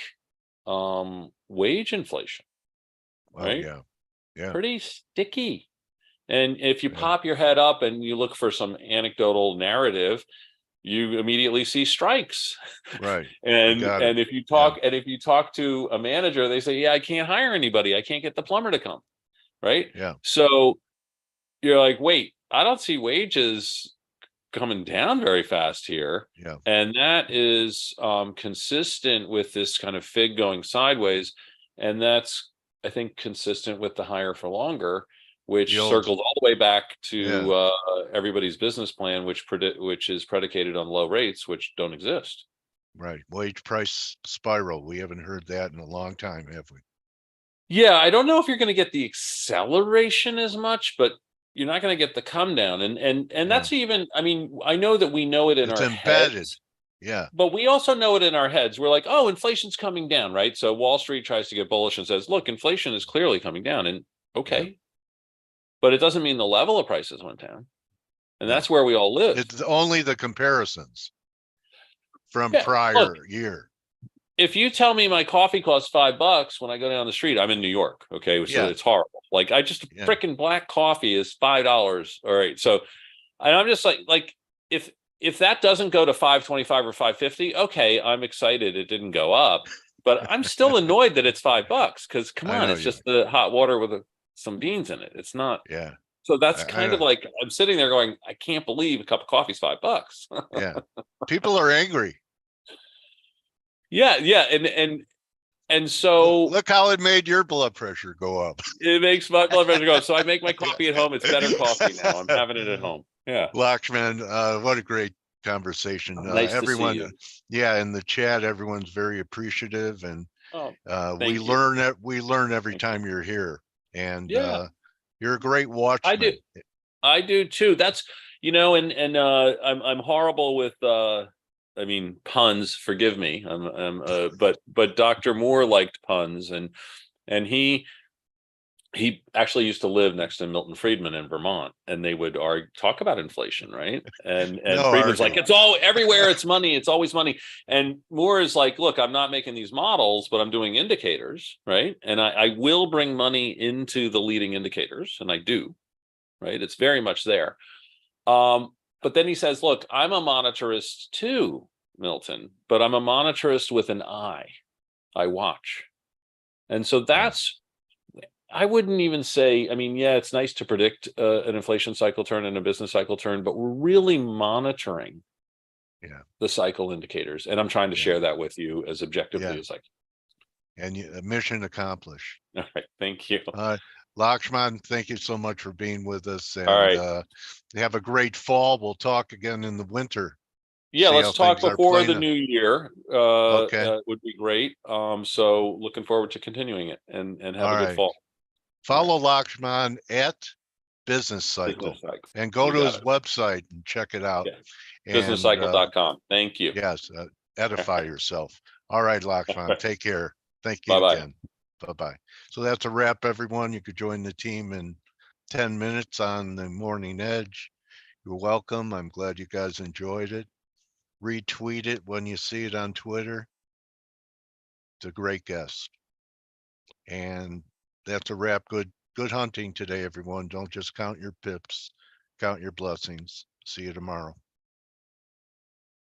wage inflation, right? Yeah. Pretty sticky. And if you pop your head up and you look for some anecdotal narrative, you immediately see strikes. Right. and if you talk to a manager, they say, yeah, I can't hire anybody. I can't get the plumber to come. Right. Yeah. So you're like, wait, I don't see wages coming down very fast here. Yeah. And that is consistent with this kind of fig going sideways. And that's, I think, consistent with the higher for longer, which circled all the way back to everybody's business plan, which is predicated on low rates, which don't exist. Right. Wage price spiral. We haven't heard that in a long time, have we? Yeah, I don't know if you're going to get the acceleration as much, but you're not going to get the come down. And that's even, I mean, I know that we know it in our heads. Yeah. But we also know it in our heads. We're like, oh, inflation's coming down, right? So Wall Street tries to get bullish and says, look, inflation is clearly coming down. And okay. But it doesn't mean the level of prices went down. And that's where we all live. It's only the comparisons from prior year. If you tell me my coffee costs $5 when I go down the street, I'm in New York. Okay. So it's horrible. Like freaking black coffee is $5. All right. So, and I'm just like, if that doesn't go to $5.25 or $5.50, okay, I'm excited it didn't go up. But I'm still annoyed that it's $5 because come on, it's just the hot water with some beans in it. It's not. Yeah. So that's kind of like, I'm sitting there going, I can't believe a cup of coffee is $5. Yeah. People are angry. Yeah. And so look how it made your blood pressure go up. It makes my blood pressure go up. So I make my coffee at home. It's better coffee now. I'm having it at home. Yeah. Lakshman, what a great conversation. Nice everyone, to see you. In the chat, everyone's very appreciative, and we you. learn every time you're here, and you're a great watchman. I do too. That's, and I'm horrible with I mean, puns, forgive me. But Dr. Moore liked puns, and he actually used to live next to Milton Friedman in Vermont, and they would talk about inflation, right? And Friedman's like, it's all everywhere, it's money, it's always money. And Moore is like, look, I'm not making these models, but I'm doing indicators, right? And I will bring money into the leading indicators, and I do, right? It's very much there. But then he says, look, I'm a monetarist too, Milton, but I'm a monetarist with an eye. I watch. And so that's, I wouldn't even say, I mean, it's nice to predict an inflation cycle turn and a business cycle turn, but we're really monitoring the cycle indicators. And I'm trying to share that with you as objectively as I can. And mission accomplished. All right. Thank you. Lakshman, thank you so much for being with us, and right. have a great fall. We'll talk again in the winter. Yeah, See let's how talk things are before the playing. new year. Okay. Would be great. So looking forward to continuing it and have All a good right. fall. Follow Lakshman at Business Cycle Business Cycle. and go You to got his it. website and check it out. Yeah. And Businesscycle.com. Thank you. yes, edify yourself. All right, Lakshman, take care. Thank you Bye-bye. again. Bye-bye. So that's a wrap, everyone. You could join the team in 10 minutes on the Morning Edge. You're welcome. I'm glad you guys enjoyed it. Retweet it when you see it on Twitter. It's a great guest. And that's a wrap. Good hunting today, everyone. Don't just count your pips, count your blessings. See you tomorrow.